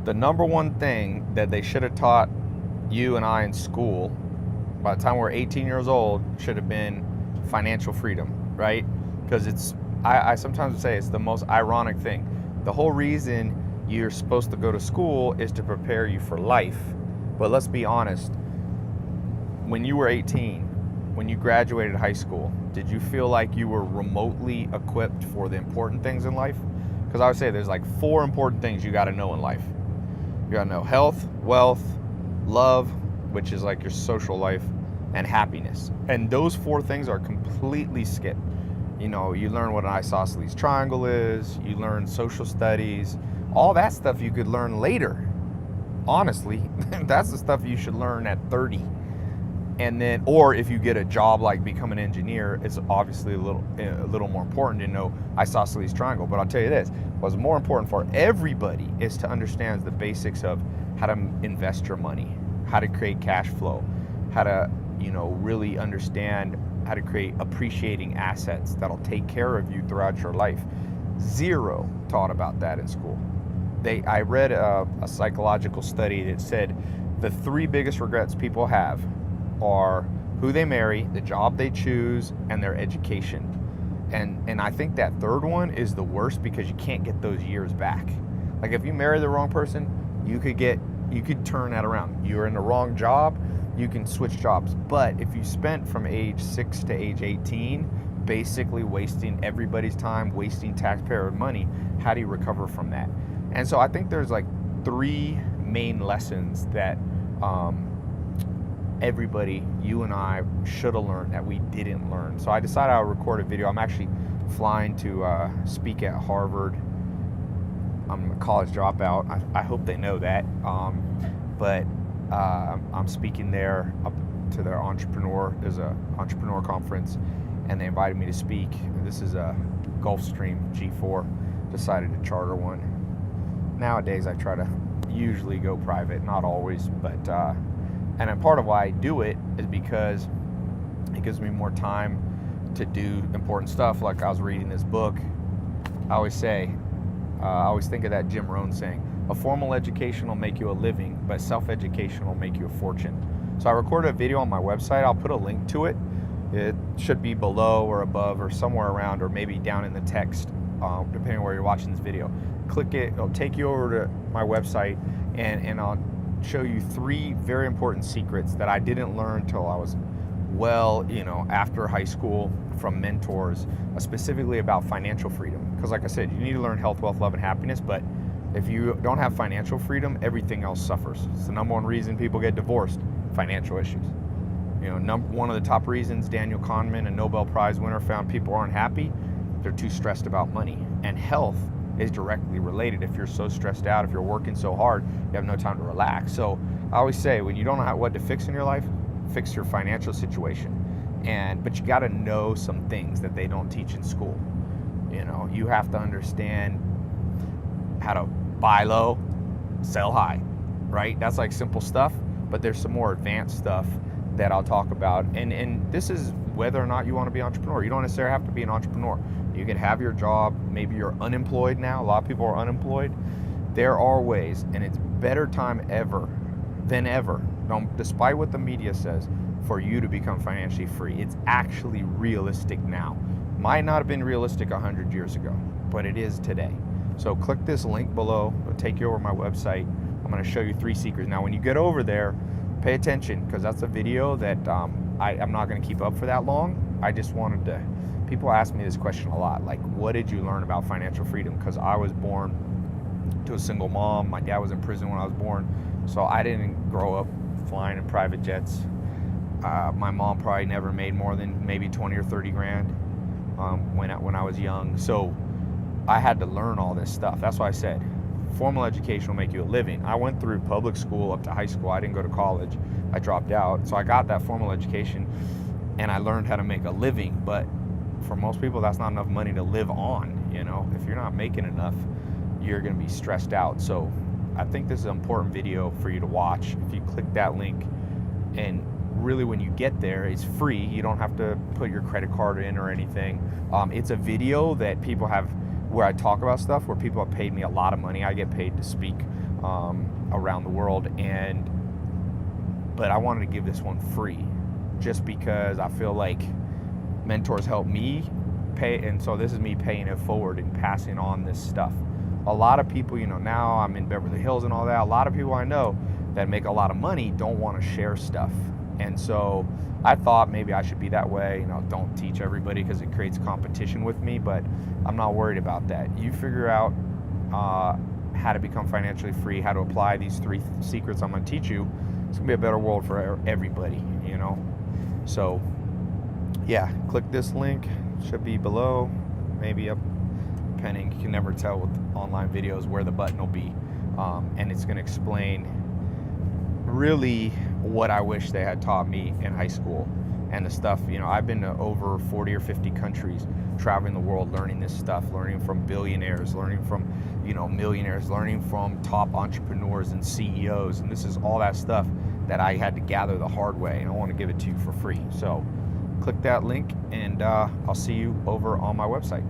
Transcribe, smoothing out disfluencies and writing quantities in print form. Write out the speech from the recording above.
The number one thing that they should have taught you and I in school by the time we're 18 years old should have been financial freedom, right? Because I sometimes say it's the most ironic thing. The whole reason you're supposed to go to school is to prepare you for life. But let's be honest, when you were 18, when you graduated high school, did you feel like you were remotely equipped for the important things in life? Because I would say there's like 4 important things you got to know in life. You got to know health, wealth, love, which is like your social life, and happiness. And those 4 things are completely skipped. You know, you learn what an isosceles triangle is, you learn social studies, all that stuff you could learn later. Honestly, that's the stuff you should learn at 30. And then, or if you get a job like become an engineer, it's obviously a little more important to know isosceles triangle. But I'll tell you this, what's more important for everybody is to understand the basics of how to invest your money, how to create cash flow, how to, really understand how to create appreciating assets that'll take care of you throughout your life. Zero taught about that in school. I read a psychological study that said the 3 biggest regrets people have are who they marry, the job they choose, and their education. And I think that third one is the worst because you can't get those years back. Like if you marry the wrong person, you could turn that around. You're in the wrong job, you can switch jobs. But if you spent from age 6 to age 18 basically wasting everybody's time, wasting taxpayer money, how do you recover from that? And so I think there's like 3 main lessons that everybody, you and I, should have learned that we didn't learn. So I decided I would record a video. I'm actually flying to speak at Harvard. I'm a college dropout. I hope they know that. But I'm speaking there up to their there's a entrepreneur conference, and they invited me to speak. This is a Gulfstream G4. Decided to charter one. Nowadays I try to usually go private, not always, but and a part of why I do it is because it gives me more time to do important stuff. Like I was reading this book. I always think of that Jim Rohn saying, a formal education will make you a living, but self-education will make you a fortune. So I recorded a video on my website. I'll put a link to it. It should be below or above or somewhere around, or maybe down in the text, depending on where you're watching this video. Click it, it'll take you over to my website, and I'll show you 3 very important secrets that I didn't learn till I was after high school from mentors, specifically about financial freedom. Because like I said, you need to learn health, wealth, love, and happiness, but if you don't have financial freedom, everything else suffers. It's the number 1 reason people get divorced, financial issues. One of the top reasons Daniel Kahneman, a Nobel Prize winner, found people aren't happy, they're too stressed about money. And health is directly related. If you're so stressed out, if you're working so hard, you have no time to relax. So I always say, when you don't know what to fix in your life, fix your financial situation. But you got to know some things that they don't teach in school. You have to understand how to buy low, sell high, right? That's like simple stuff, but there's some more advanced stuff that I'll talk about. And this is whether or not you want to be an entrepreneur. You don't necessarily have to be an entrepreneur. You can have your job. Maybe you're unemployed now. A lot of people are unemployed. There are ways, and it's better time ever than ever, despite what the media says, for you to become financially free. It's actually realistic now. Might not have been realistic 100 years ago, but it is today. So click this link below. It'll take you over to my website. I'm going to show you 3 secrets. Now, when you get over there, pay attention, because that's a video that I'm not going to keep up for that long. I just wanted to, people ask me this question a lot, like, what did you learn about financial freedom? Because I was born to a single mom. My dad was in prison when I was born, so I didn't grow up flying in private jets. My mom probably never made more than maybe 20 or 30 grand when I was young. So I had to learn all this stuff. That's why I said formal education will make you a living. I went through public school up to high school. I didn't go to college. I dropped out. So I got that formal education and I learned how to make a living. But for most people, that's not enough money to live on. If you're not making enough, you're going to be stressed out. So I think this is an important video for you to watch. If you click that link, and really when you get there, it's free. You don't have to put your credit card in or anything. It's a video that people have where I talk about stuff where people have paid me a lot of money. I get paid to speak around the world, but I wanted to give this one free just because I feel like mentors help me pay, and so this is me paying it forward and passing on this stuff. A lot of people, now I'm in Beverly Hills and all that, a lot of people I know that make a lot of money don't want to share stuff. And so I thought maybe I should be that way, don't teach everybody because it creates competition with me, but I'm not worried about that. You figure out how to become financially free, how to apply these 3 secrets I'm going to teach you. It's going to be a better world for everybody, So yeah, click this link. Should be below, maybe up, depending. You can never tell with online videos where the button will be. And it's going to explain really what I wish they had taught me in high school and the stuff. I've been to over 40 or 50 countries, traveling the world, learning this stuff, learning from billionaires, learning from millionaires, learning from top entrepreneurs and CEOs. And this is all that stuff that I had to gather the hard way, and I want to give it to you for free. So click that link, and I'll see you over on my website.